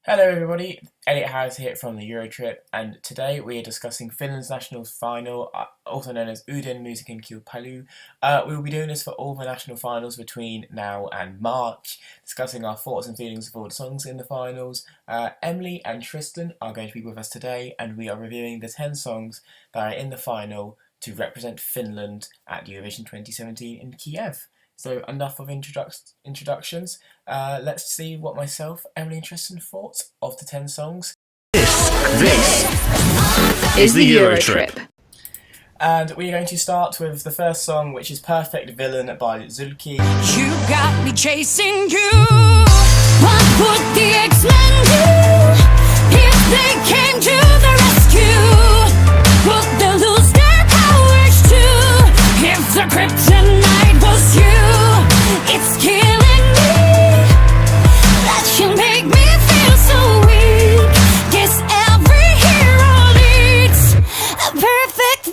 Hello everybody, Elliot Harris here from the Eurotrip, and today we are discussing Finland's national final, also known as Uuden Musikin Kilpilau. We will be doing this for all the national finals between now and March, discussing our thoughts and feelings of all the songs in the finals. Emily and Tristan are going to be with us today, and we are reviewing the 10 songs that are in the final to represent Finland at Eurovision 2017 in Kyiv. So enough of introductions. Let's see what myself, Emily and Tristan thought of the 10 songs. This is the Eurotrip. And we're going to start with the first song, which is Perfect Villain by Zulki. You got me chasing you. What would the X-Men do if they came to the rescue? Would they lose their powers too if the kryptonite was you? It's killing me that you make me feel so weak. Guess every hero needs a perfect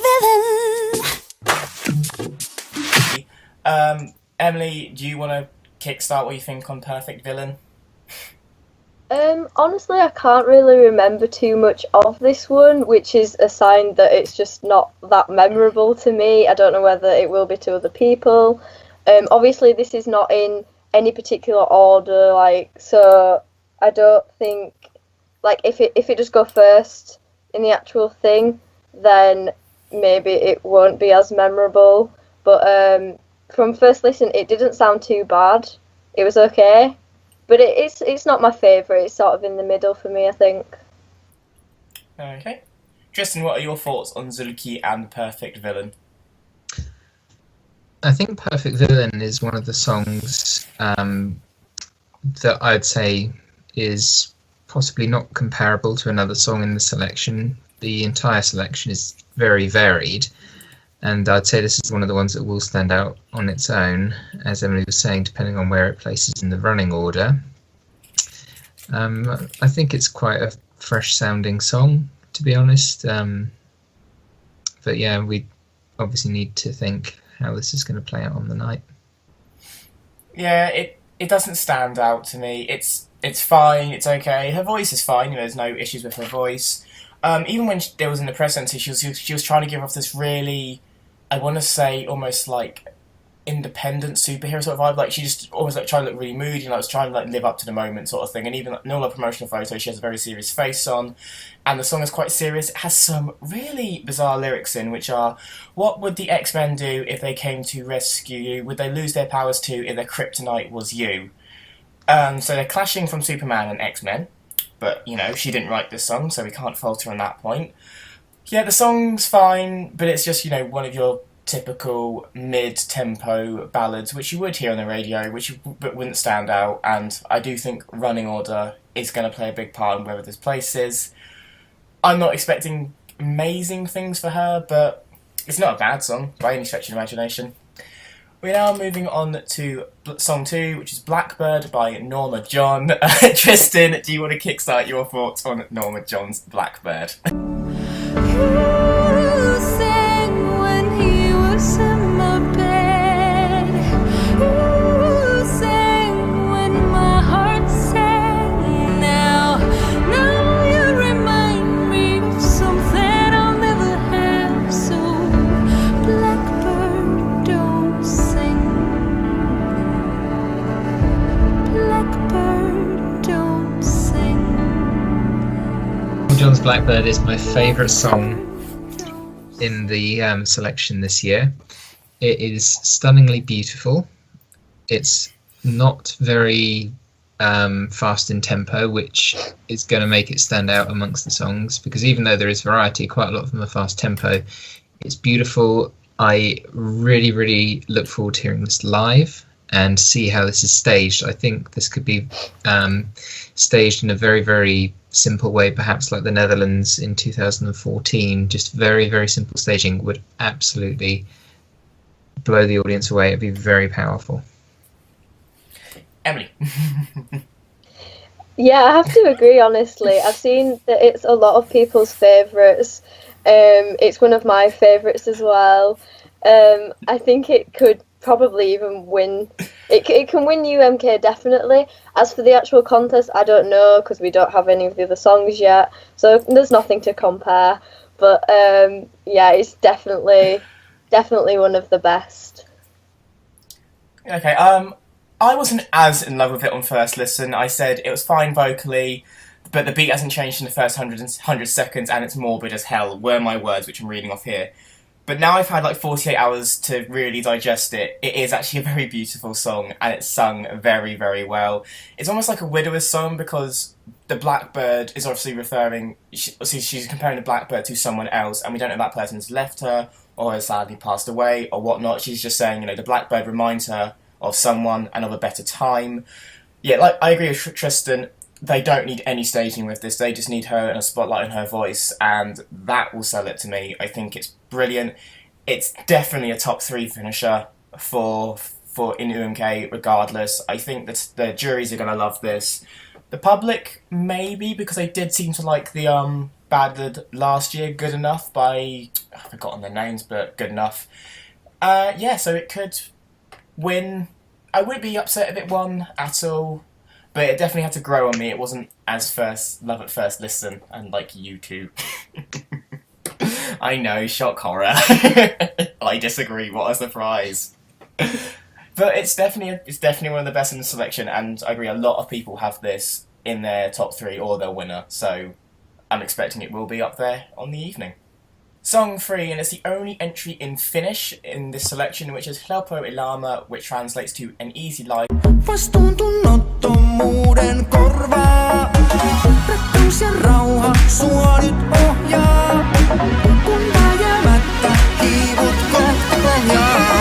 villain. Emily, do you want to kickstart what you think on Perfect Villain? Honestly, I can't really remember too much of this one, which is a sign that it's just not that memorable to me. I don't know whether it will be to other people. Obviously, this is not in any particular order, so I don't think, if it does go first in the actual thing, then maybe it won't be as memorable. But from first listen, it didn't sound too bad. It was okay. But it's not my favourite. It's sort of in the middle for me, I think. Okay. Tristan, what are your thoughts on Zulki and Perfect Villain? I think Perfect Villain is one of the songs that I'd say is possibly not comparable to another song in the selection. The entire selection is very varied, and I'd say this is one of the ones that will stand out on its own, as Emily was saying, depending on where it places in the running order. I think it's quite a fresh-sounding song, to be honest. But yeah, we obviously need to think how this is going to play out on the night. Yeah, it doesn't stand out to me. It's fine, it's okay. Her voice is fine, there's no issues with her voice. Even when there was in the press center, she was trying to give off this really, I want to say, almost like independent superhero sort of vibe. Like she just almost trying to look really moody and was trying to live up to the moment sort of thing. And even in all her promotional photos, she has a very serious face on, and the song is quite serious. It has some really bizarre lyrics in, which are, "What would the X-Men do if they came to rescue you? Would they lose their powers too if their kryptonite was you?" So they're clashing from Superman and X-Men. But, she didn't write this song, so we can't fault her on that point. Yeah, the song's fine, but it's just, one of your typical mid-tempo ballads, which you would hear on the radio, but wouldn't stand out, and I do think running order is going to play a big part in whether this places. I'm not expecting amazing things for her, but it's not a bad song, by any stretch of the imagination. We're now moving on to song 2, which is Blackbird by Norma John. Tristan, do you want to kickstart your thoughts on Norma John's Blackbird? You sang when he was in my bed. You sang when my heart sang. Now you remind me of something I'll never have. So Blackbird, don't sing. Blackbird, don't sing. John's Blackbird is my favourite song in the selection this year. It is stunningly beautiful. It's not very fast in tempo, which is going to make it stand out amongst the songs, because even though there is variety, quite a lot of them are fast tempo. It's beautiful. I really, really look forward to hearing this live and see how this is staged. I think this could be staged in a very, very simple way, perhaps like the Netherlands in 2014. Just very, very simple staging would absolutely blow the audience away. It'd be very powerful. Emily. Yeah, I have to agree, honestly. I've seen that it's a lot of people's favourites. It's one of my favourites as well. I think it could probably even win. It can win UMK definitely. As for the actual contest, I don't know because we don't have any of the other songs yet, so there's nothing to compare. But yeah, it's definitely one of the best. Okay, I wasn't as in love with it on first listen. I said it was fine vocally, but the beat hasn't changed in the first 100 seconds, and it's morbid as hell, were my words, which I'm reading off here. But now I've had like 48 hours to really digest it. It is actually a very beautiful song, and it's sung very, very well. It's almost like a widower's song because the Blackbird is obviously she's comparing the Blackbird to someone else, and we don't know if that person's left her or has sadly passed away or whatnot. She's just saying, you know, the Blackbird reminds her of someone and of a better time. Yeah, like I agree with Tristan. They don't need any staging with this. They just need her and a spotlight on her voice, and that will sell it to me. I think it's brilliant. It's definitely a top 3 finisher for in UMK, regardless. I think that the juries are going to love this. The public, maybe, because they did seem to like the Ballad last year, Good Enough, by... I've forgotten their names, but Good Enough. Yeah, so it could win. I wouldn't be upset if it won at all. But it definitely had to grow on me. It wasn't as love at first listen, and like you two. I know, shock horror. I disagree. What a surprise! But it's definitely one of the best in the selection, and I agree. A lot of people have this in their top 3 or their winner, so I'm expecting it will be up there on the evening. Song 3, and it's the only entry in Finnish in this selection, which is Helppo Elämä, which translates to An Easy Life. Vastuuntunnottomuuden korvaa. Rakkaus ja rauha sua nyt ohjaa. Kun vääjäämättä kiivut kohta pohjaa.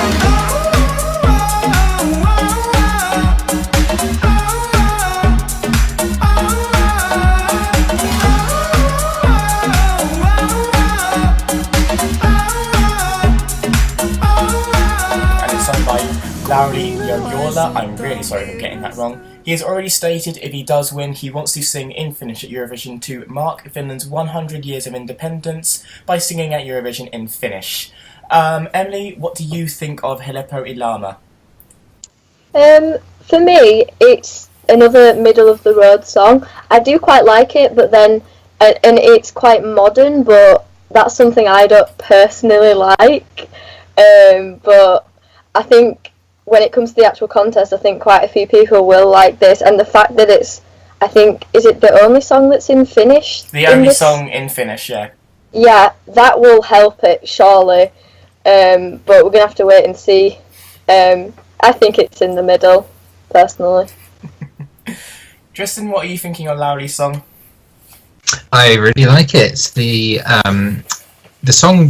Lauri Jojola, I'm really sorry for getting that wrong. He has already stated if he does win, he wants to sing in Finnish at Eurovision to mark Finland's 100 years of independence by singing at Eurovision in Finnish. Emily, what do you think of Helppo Elämä? For me, it's another middle of the road song. I do quite like it, but then, and it's quite modern, but that's something I don't personally like. But I think when it comes to the actual contest, I think quite a few people will like this, and the fact that it's, I think, is it the only song that's in Finnish? The only song in Finnish, yeah. Yeah, that will help it, surely. But we're going to have to wait and see. I think it's in the middle, personally. Tristan, what are you thinking of Lauri's song? I really like it. The song,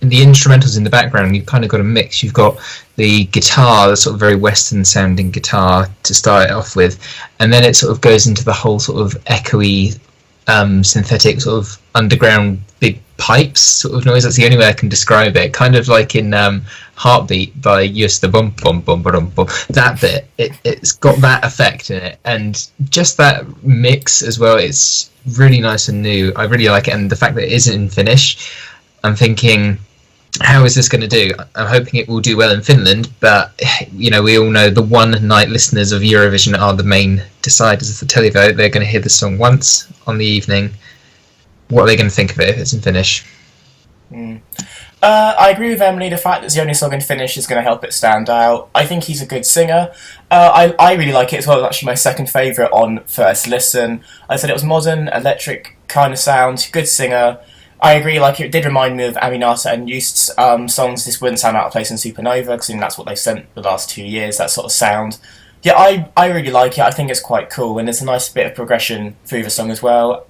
the instrumentals in the background, you've kind of got a mix. You've got the guitar, the sort of very Western sounding guitar to start it off with, and then it sort of goes into the whole sort of echoey, synthetic sort of underground big pipes sort of noise. That's the only way I can describe it. Kind of like in Heartbeat by Just the Bum Bum Bum Bum Bum. That bit, it's got that effect in it, and just that mix as well. It's really nice and new. I really like it, and the fact that it isn't in Finnish, I'm thinking, how is this going to do? I'm hoping it will do well in Finland, but you know, we all know the one-night listeners of Eurovision are the main deciders of the televote. They're going to hear the song once on the evening. What are they going to think of it if it's in Finnish? I agree with Emily. The fact that it's the only song in Finnish is going to help it stand out. I think he's a good singer. I really like it as well. It's actually my second favourite on first listen. I said it was modern, electric kind of sound, good singer. I agree, like, it did remind me of Aminata and Just's songs. This wouldn't sound out of place in Supernova, because that's what they've sent the last 2 years, that sort of sound. Yeah, I really like it. I think it's quite cool, and there's a nice bit of progression through the song as well.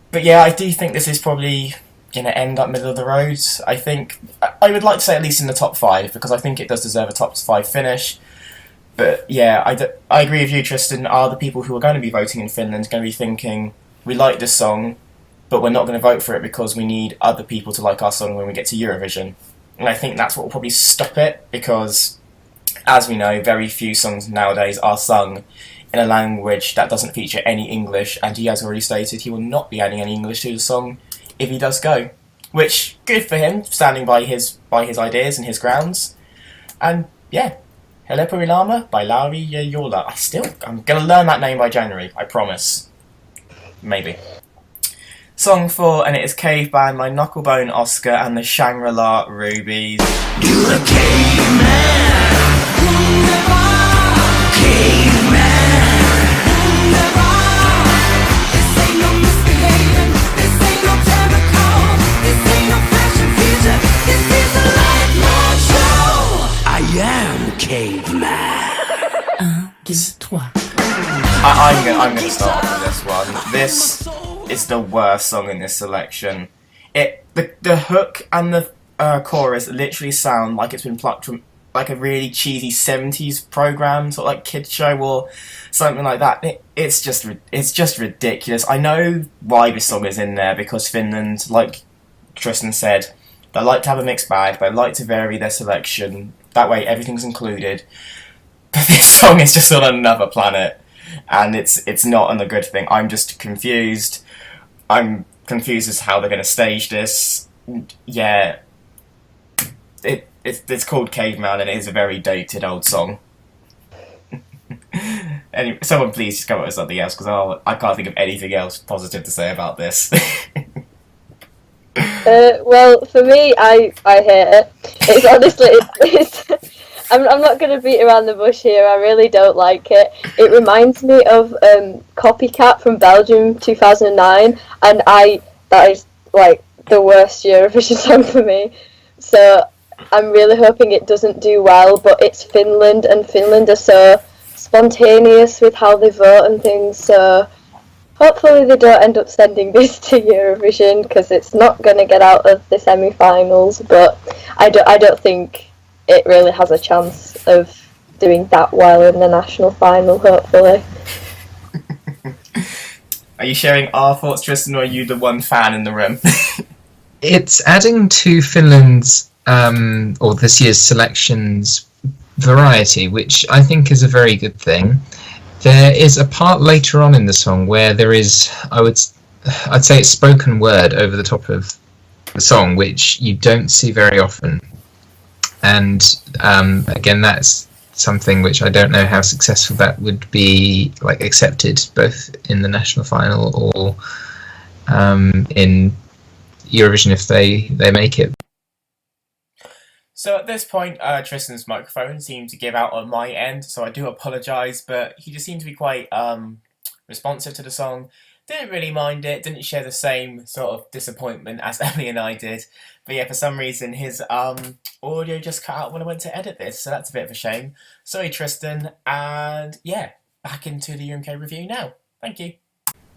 But yeah, I do think this is probably going to end up middle of the road. I think, I would like to say at least in the top 5, because I think it does deserve a top 5 finish. But yeah, I agree with you, Tristan. Are the people who are going to be voting in Finland going to be thinking, we like this song, but we're not going to vote for it because we need other people to like our song when we get to Eurovision? And I think that's what will probably stop it, because, as we know, very few songs nowadays are sung in a language that doesn't feature any English, and he has already stated he will not be adding any English to the song if he does go. Which, good for him, standing by his ideas and his grounds. And yeah, Helepo Ilama by Lauri Yola. I'm gonna learn that name by January, I promise. Maybe. Song 4, and it is Cave Band by Knucklebone Oscar and the Shangri-La Rubies. You a caveman. Caveman. This ain't no misbehaving. This ain't no chemical. This ain't no fashion feature. This is a lifelong show. I am caveman. Un, deux, trois. I'm gonna start off with this one. This is the worst song in this selection. The hook and the chorus literally sound like it's been plucked from like a really cheesy 70s program, sort of like kids show or something like that. It's just ridiculous. I know why this song is in there, because Finland, like Tristan said, they like to have a mixed bag. They like to vary their selection. That way, everything's included. But this song is just on another planet, and it's not a good thing. I'm just confused. I'm confused as to how they're going to stage this. Yeah, it's called Caveman, and it is a very dated old song. Anyway, someone please just come up with something else, because I can't think of anything else positive to say about this. Well, for me, I hate it. It's honestly, I'm not going to beat around the bush here. I really don't like it. It reminds me of Copycat from Belgium 2009, and that is like the worst Eurovision song for me. So I'm really hoping it doesn't do well, but it's Finland, and Finland are so spontaneous with how they vote and things, so hopefully they don't end up sending this to Eurovision, because it's not going to get out of the semi-finals, but I don't think it really has a chance of doing that well in the national final, hopefully. Are you sharing our thoughts, Tristan, or are you the one fan in the room? It's adding to Finland's, or this year's selection's variety, which I think is a very good thing. There is a part later on in the song where there is, I'd say it's spoken word over the top of the song, which you don't see very often. And again, that's something which I don't know how successful that would be, like, accepted both in the national final or in Eurovision if they make it. So at this point, Tristan's microphone seemed to give out on my end, so I do apologise, but he just seemed to be quite responsive to the song. Didn't really mind it, didn't share the same sort of disappointment as Emily and I did. But yeah, for some reason his audio just cut out when I went to edit this, so that's a bit of a shame. Sorry, Tristan, and yeah, back into the UMK review now. Thank you.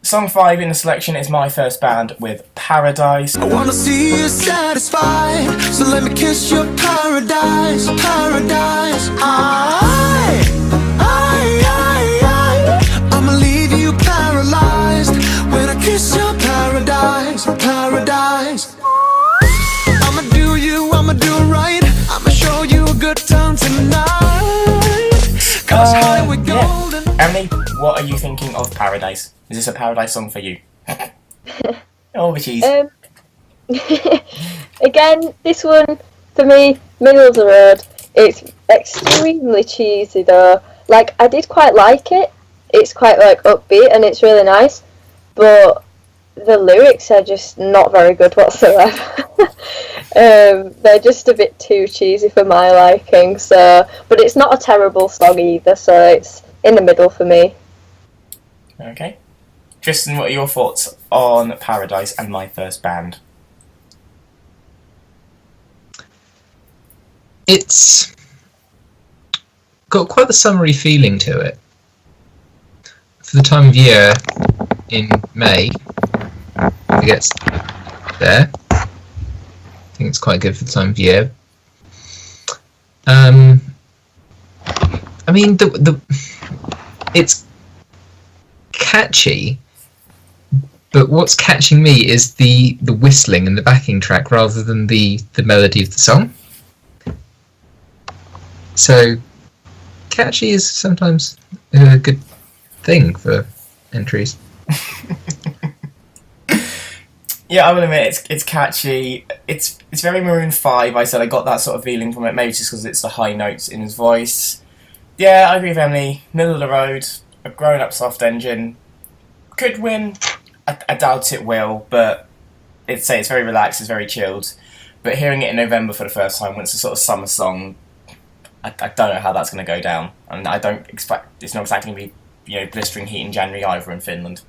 Song 5 in the selection is My First Band with Paradise. I wanna see you satisfied, so let me kiss your paradise, paradise. I'ma leave you paralyzed when I kiss your paradise, paradise. I'ma do you, I'ma do right, I'ma show you a good time tonight. Cause Hollywood golden. Emily, what are you thinking of Paradise? Is this a Paradise song for you? Oh, the cheese. Again, this one, for me, middle of the road. It's extremely cheesy though. Like, I did quite like it. It's quite, like, upbeat and it's really nice. But the lyrics are just not very good whatsoever. They're just a bit too cheesy for my liking. So, but it's not a terrible song either, so it's in the middle for me. Okay. Tristan, what are your thoughts on Paradise and My First Band? It's got quite the summery feeling to it. For the time of year in May, it gets there. I think it's quite good for the time of year. I mean, it's catchy, but what's catching me is the whistling and the backing track rather than the melody of the song. So catchy is sometimes a good thing for entries. Yeah, I will admit it's catchy. It's very Maroon 5. I said I got that sort of feeling from it. Maybe just because it's the high notes in his voice. Yeah, I agree with Emily. Middle of the road, a grown-up soft engine. Could win. I doubt it will, but it's very relaxed, it's very chilled. But hearing it in November for the first time, when it's a sort of summer song, I don't know how that's going to go down. And I don't expect it's not exactly going to be blistering heat in January either in Finland.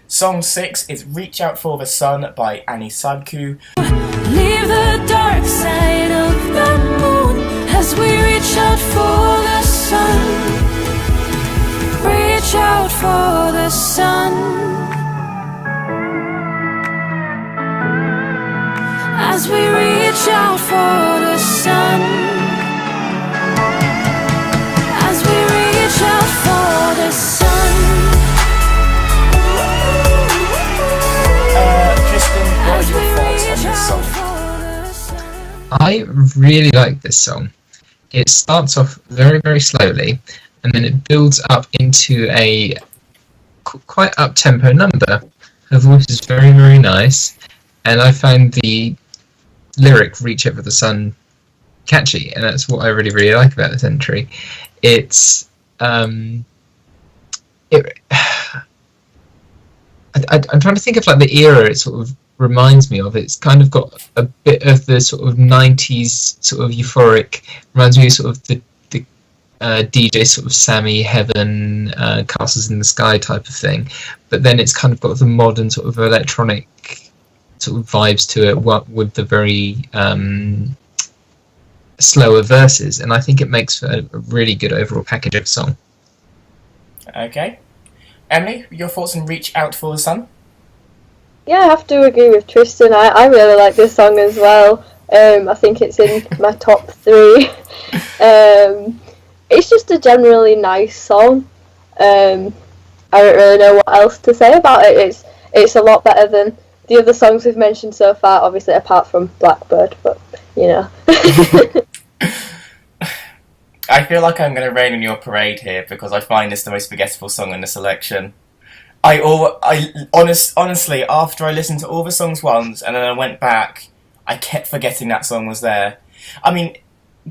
Song 6 is Reach Out for the Sun by Annie Sadku. Leave the dark side of the moon as we reach out for the sun. Reach out for the sun. As we reach out for the sun. As we reach out for the sun. Tristan, what are your thoughts on this song? I really like this song. It starts off very, very slowly, and then it builds up into a quite up-tempo number. Her voice is very, very nice, and I find the lyric "Reach Out for the Sun" catchy, and that's what I really, really like about this entry. I'm trying to think of like the era it sort of reminds me of. It's kind of got a bit of the sort of 90s sort of euphoric, reminds me of sort of the DJ sort of Sammy Heaven, Castles in the Sky type of thing, but then it's kind of got the modern sort of electronic sort of vibes to it with the very slower verses, and I think it makes for a really good overall package of a song. Okay. Emily, your thoughts on Reach Out for the Sun? Yeah, I have to agree with Tristan. I really like this song as well. I think it's in my top 3. It's just a generally nice song. I don't really know what else to say about it. It's a lot better than the other songs we've mentioned so far, obviously apart from Blackbird, but you know. I feel like I'm going to rain on your parade here because I find this the most forgettable song in the selection. Honestly, after I listened to all the songs once and then I went back, I kept forgetting that song was there. I mean,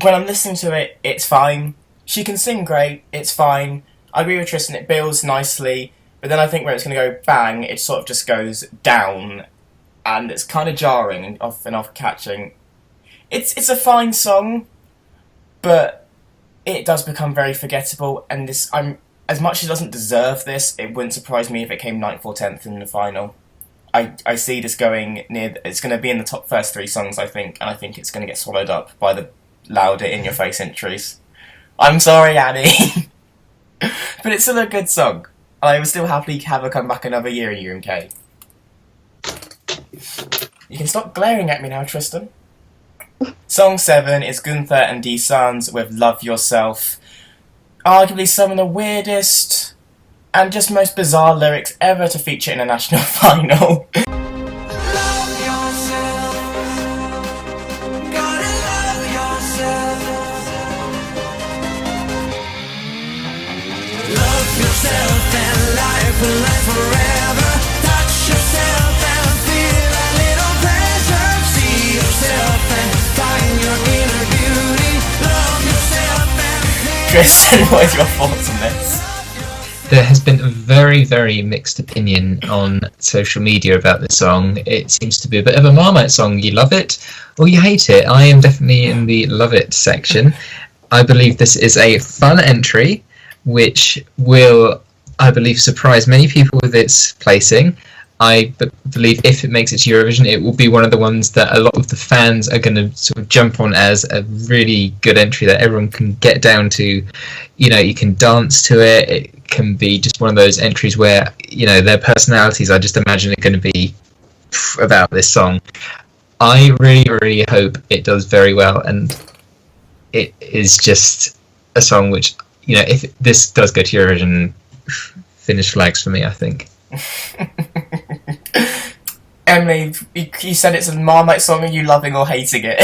when I'm listening to it, it's fine. She can sing great, it's fine. I agree with Tristan, it builds nicely, but then I think where it's going to go bang, it sort of just goes down, and it's kind of jarring and off-catching. It's a fine song, but it does become very forgettable, and as much as it doesn't deserve this, it wouldn't surprise me if it came 9th or 10th in the final. I see this going it's going to be in the top first 3 songs, I think, and I think it's going to get swallowed up by the louder in-your-face entries. I'm sorry, Annie. But it's still a good song. I would still happily have her come back another year in UMK. You can stop glaring at me now, Tristan. Song 7 is Gunther and D. Sons with Love Yourself. Arguably some of the weirdest and just most bizarre lyrics ever to feature in a national final. Love yourself. Gotta love yourself. Love yourself and life will last forever. Touch yourself and feel a little pleasure. See yourself and find your inner beauty. Love yourself and Tristan, what are your thoughts on this? There has been a very, very mixed opinion on social media about this song. It seems to be a bit of a Marmite song. You love it or you hate it. I am definitely in the love it section. I believe this is a fun entry, which will, I believe, surprise many people with its placing. I believe if it makes it to Eurovision, it will be one of the ones that a lot of the fans are going to sort of jump on as a really good entry that everyone can get down to. You know, you can dance to it. It can be just one of those entries where, you know, their personalities, I just imagine, are going to be about this song. I really, really hope it does very well, and it is just a song which, you know, if this does go to Eurovision, finish flags for me, I think. Emily, you said it's a Marmite song. Are you loving or hating it?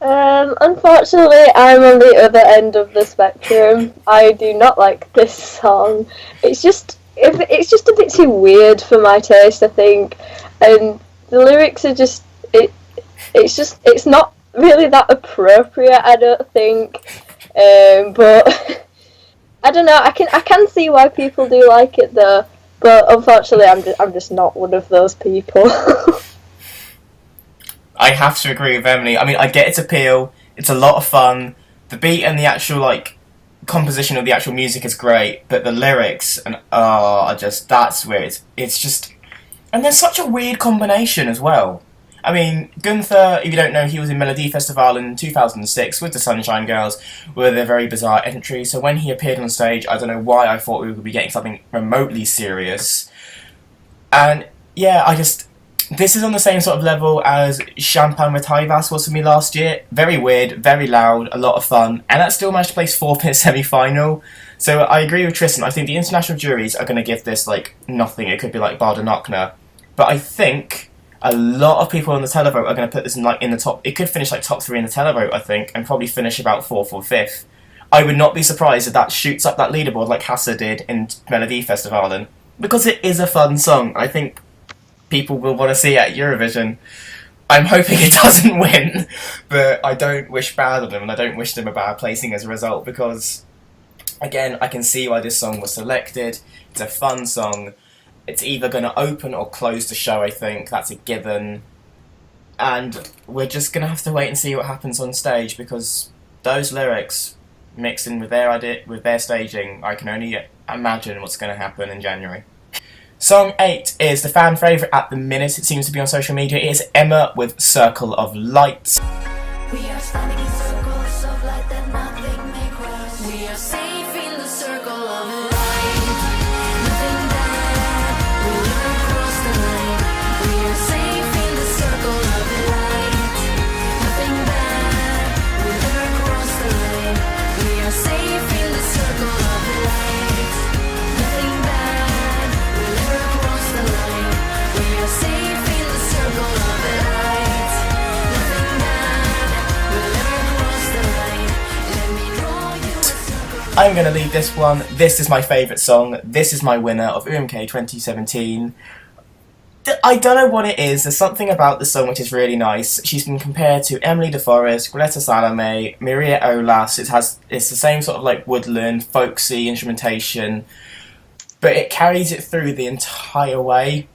Unfortunately, I'm on the other end of the spectrum. I do not like this song. It's just a bit too weird for my taste, I think. And the lyrics are just it's not really that appropriate, I don't think. But I don't know. I can see why people do like it though. But unfortunately, I'm just not one of those people. I have to agree with Emily. I mean, I get its appeal. It's a lot of fun. The beat and the actual like composition of the actual music is great, but the lyrics and are just that's where it's just, and there's such a weird combination as well. I mean, Gunther, if you don't know, he was in Melody Festival in 2006 with the Sunshine Girls with a very bizarre entry. So when he appeared on stage, I don't know why I thought we would be getting something remotely serious. And yeah, this is on the same sort of level as Champagne with Taivas was for me last year. Very weird, very loud, a lot of fun, and that still managed to place 4th in the semi-final. So I agree with Tristan. I think the international juries are going to give this like nothing. It could be like Bardenachna. But I think a lot of people on the televote are going to put this in the top. It could finish like top 3 in the televote, I think, and probably finish about 4th or 5th. I would not be surprised if that shoots up that leaderboard like Hasse did in Melody Festivalen, because it is a fun song. I think people will want to see it at Eurovision. I'm hoping it doesn't win, but I don't wish bad on them, and I don't wish them a bad placing as a result, because, again, I can see why this song was selected. It's a fun song. It's either going to open or close the show, I think. That's a given. And we're just going to have to wait and see what happens on stage, because those lyrics, mixed in with their staging, I can only imagine what's going to happen in January. Song 8 is the fan favourite at the minute. It seems to be on social media. It is Emma with Circle of Light. We are standing in circles of light that nothing may cross. We are safe in the circle of light. Nothing bad will ever cross the line. We are safe in the circle of light. Nothing bad will ever cross the line. We are safe in the circle of light. Nothing bad will ever cross the line. We are safe in the circle of light. Nothing bad will ever cross the line. Let me draw you a circle. I'm going to lead this one. This is my favourite song. This is my winner of UMK 2017. I don't know what it is. There's something about the song which is really nice. She's been compared to Emily de Forest, Greta Salome, Maria Olas. It's the same sort of like woodland, folksy instrumentation, but it carries it through the entire way.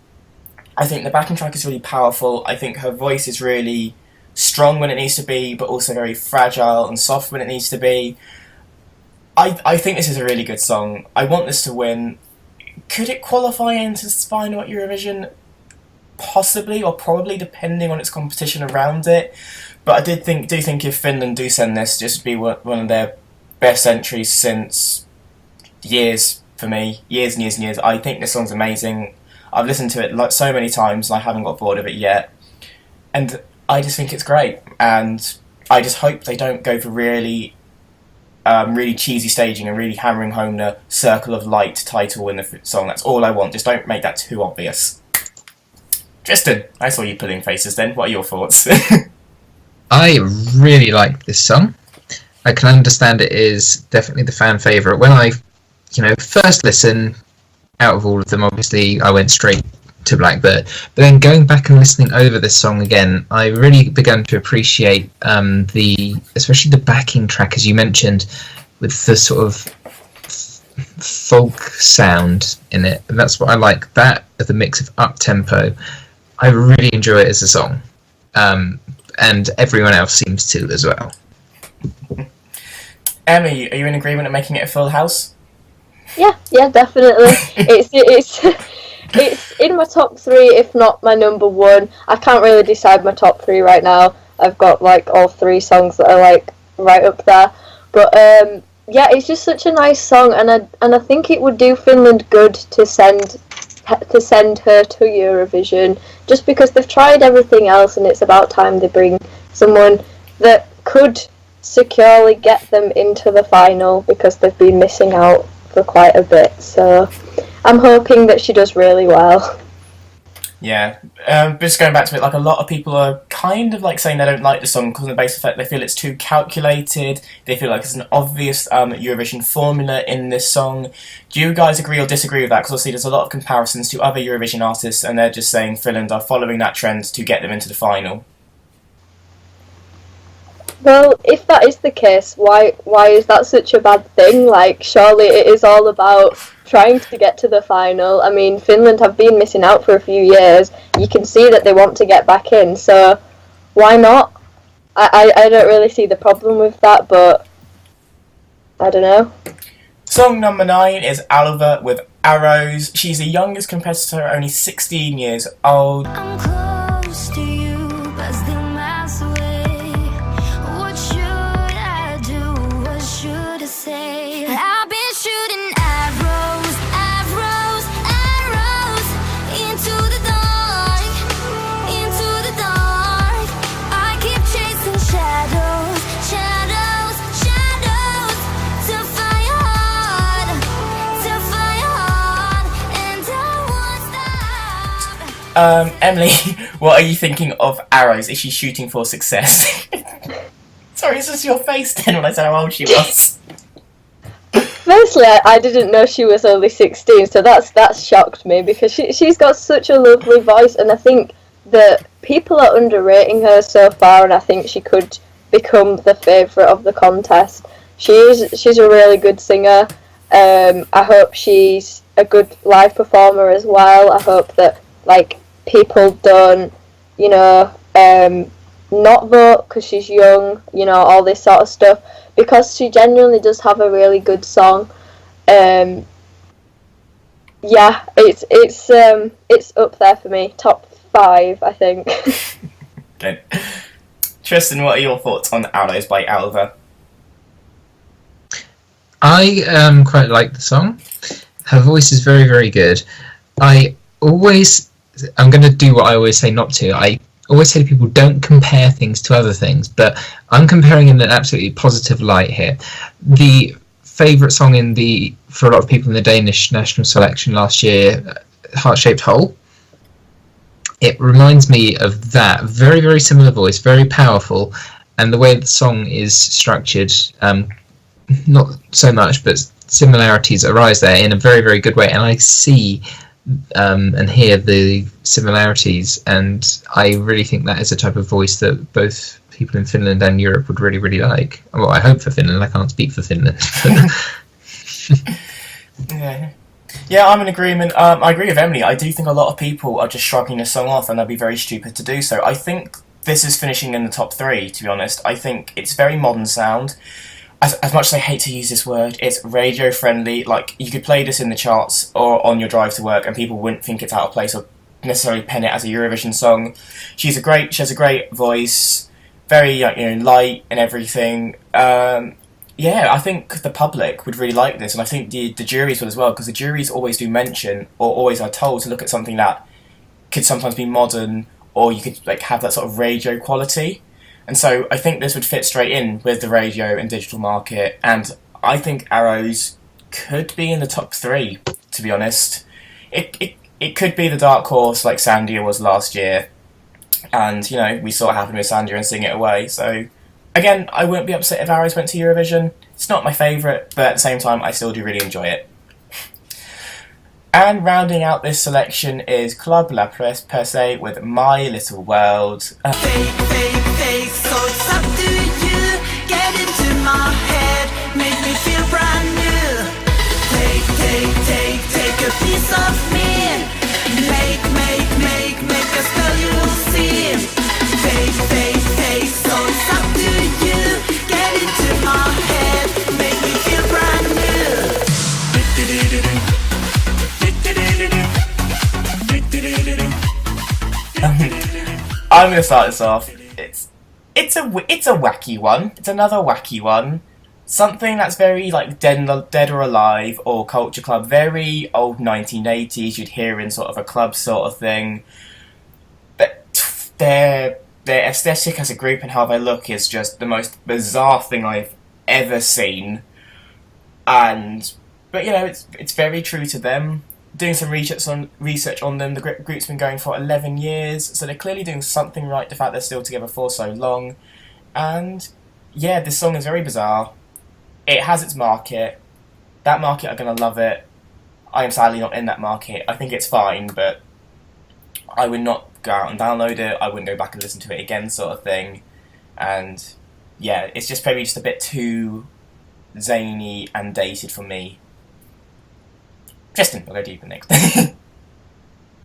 I think the backing track is really powerful. I think her voice is really strong when it needs to be, but also very fragile and soft when it needs to be. I think this is a really good song. I want this to win. Could it qualify into final at Eurovision? Possibly, or probably, depending on its competition around it. But I do think if Finland do send this, just be one of their best entries since years for me. Years and years and years. I think this song's amazing. I've listened to it like so many times and I haven't got bored of it yet. And I just think it's great. And I just hope they don't go for really cheesy staging and really hammering home the Circle of Light title in the song. That's all I want. Just don't make that too obvious. Tristan, I saw you pulling faces then. What are your thoughts? I really like this song. I can understand it is definitely the fan favourite. When I, first listen, out of all of them, obviously, I went straight to Blackbird. But then going back and listening over this song again, I really began to appreciate especially the backing track, as you mentioned, with the sort of folk sound in it. And that's what I like, that of the mix of up-tempo. I really enjoy it as a song. And everyone else seems to as well. Emmy, are you in agreement of making it a full house? Yeah, definitely. It's in my top 3, if not my number 1. I can't really decide my top 3 right now. I've got like all 3 songs that are like right up there. But yeah, it's just such a nice song, and I think it would do Finland good to send her to Eurovision, just because they've tried everything else, and it's about time they bring someone that could securely get them into the final, because they've been missing out for quite a bit. So I'm hoping that she does really well. Yeah, just going back to it, like a lot of people are kind of like saying they don't like the song because on the basis that they feel it's too calculated. They feel like there's an obvious Eurovision formula in this song. Do you guys agree or disagree with that? Because obviously there's a lot of comparisons to other Eurovision artists, and they're just saying Finland are following that trend to get them into the final. Well, if that is the case, why is that such a bad thing? Like, surely it is all about trying to get to the final. I mean, Finland have been missing out for a few years. You can see that they want to get back in, so why not? I don't really see the problem with that, but I don't know. Song number 9 is Alvar with Arrows. She's the youngest competitor, only 16 years old. I'm close to you, but still miles away. What should I do? What should I say? I've been shooting arrows, arrows, arrows into the dark, into the dark. I keep chasing shadows, shadows, shadows to fire hard, and I won't stop. Emily, what are you thinking of Arrows? Is she shooting for success? Sorry, is this your face then when I said how old she was? Firstly, I didn't know she was only 16, so that's shocked me because she's got such a lovely voice, and I think that people are underrating her so far, and I think she could become the favourite of the contest. She's a really good singer. I hope she's a good live performer as well. I hope that like people don't, not vote because she's young, all this sort of stuff, because she genuinely does have a really good song. Yeah, it's up there for me, top 5, I think. Okay. Tristan, what are your thoughts on Arrows by Alvar? I quite like the song. Her voice is very, very good. I'm going to do what I always say not to. I always say to people, don't compare things to other things, but I'm comparing in an absolutely positive light here. The favourite song for a lot of people in the Danish national selection last year, Heart-Shaped Hole, it reminds me of that. Very, very similar voice, very powerful, and the way the song is structured, not so much, but similarities arise there in a very, very good way, and I see and hear the similarities, and I really think that is a type of voice that both people in Finland and Europe would really, really like. Well, I hope for Finland. I can't speak for Finland. Yeah, I'm in agreement. I agree with Emily. I do think a lot of people are just shrugging this song off, and they'll be very stupid to do so. I think this is finishing in the top 3, to be honest. I think it's very modern sound. As much as I hate to use this word, it's radio friendly. Like, you could play this in the charts or on your drive to work, and people wouldn't think it's out of place or necessarily pen it as a Eurovision song. She has a great voice, very light and everything. Yeah, I think the public would really like this, and I think the juries would as well, because the juries always do mention, or always are told to look at something that could sometimes be modern, or you could have that sort of radio quality. And so I think this would fit straight in with the radio and digital market, and I think Arrows could be in the top 3, to be honest. It could be the dark horse like Sandia was last year, and we saw what happened with Sandia and Sing It Away. So again, I wouldn't be upset if Arrows went to Eurovision. It's not my favourite, but at the same time I still do really enjoy it. And rounding out this selection is Club La Presse with My Little World. Fake, so it's up to you. Get into my head, make me feel brand new. Take a piece of me. Make a spell you'll see. Fake, so it's up to you. Get into my head, make me feel brand new. I'm going to start this off. It's a wacky one. It's another wacky one. Something that's very Dead or Alive or Culture Club, very old 1980s. You'd hear in sort of a club sort of thing. But their aesthetic as a group and how they look is just the most bizarre thing I've ever seen. But it's very true to them. doing some research on them. The group's been going for 11 years, so they're clearly doing something right. The fact they're still together for so long, and yeah, this song is very bizarre. It has its market. That market are gonna love it. I am sadly not in that market. I think it's fine, but I would not go out and download it. I wouldn't go back and listen to it again, sort of thing. And yeah, it's just maybe just a bit too zany and dated for me. Tristan, we'll go deeper next.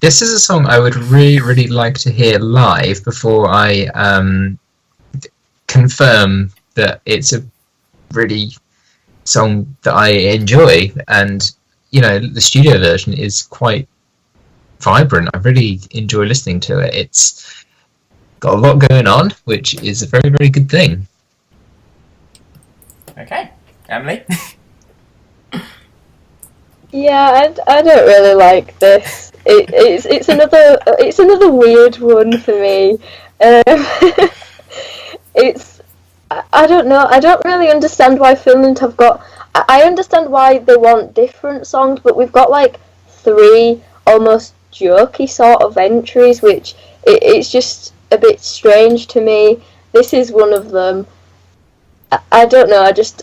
This is a song I would really, really like to hear live before I confirm that it's a really song that I enjoy. And, you know, the studio version is quite vibrant. I really enjoy listening to it. It's got a lot going on, which is a very, very good thing. Okay. Emily? Yeah, I don't really like this. It's another weird one for me. I don't know. I don't really understand why Finland have got. I understand why they want different songs, but we've got like 3 almost jokey sort of entries, which it's just a bit strange to me. This is one of them. I don't know. I just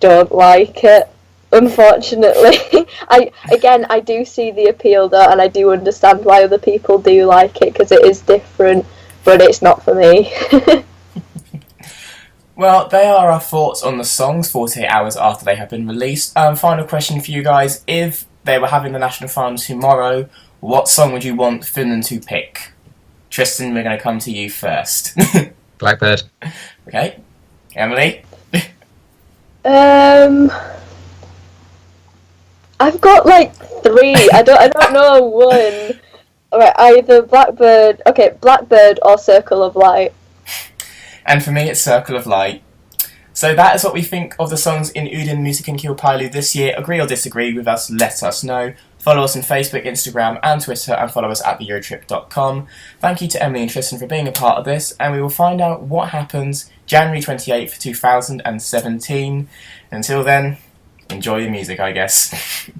don't like it. Unfortunately, I do see the appeal though, and I do understand why other people do like it because it is different, but it's not for me. Well, they are our thoughts on the songs 48 hours after they have been released. Final question for you guys. If they were having the national finals tomorrow, what song would you want Finland to pick? Tristan, we're going to come to you first. Blackbird. Okay. Emily? I've got like 3. I don't know one. Alright, either Blackbird or Circle of Light. And for me, it's Circle of Light. So that is what we think of the songs in Uuden Musikin Kilpilau this year. Agree or disagree with us, let us know. Follow us on Facebook, Instagram and Twitter, and follow us at theeurotrip.com. Thank you to Emily and Tristan for being a part of this, and we will find out what happens January 28th, 2017. Until then, enjoy the music, I guess.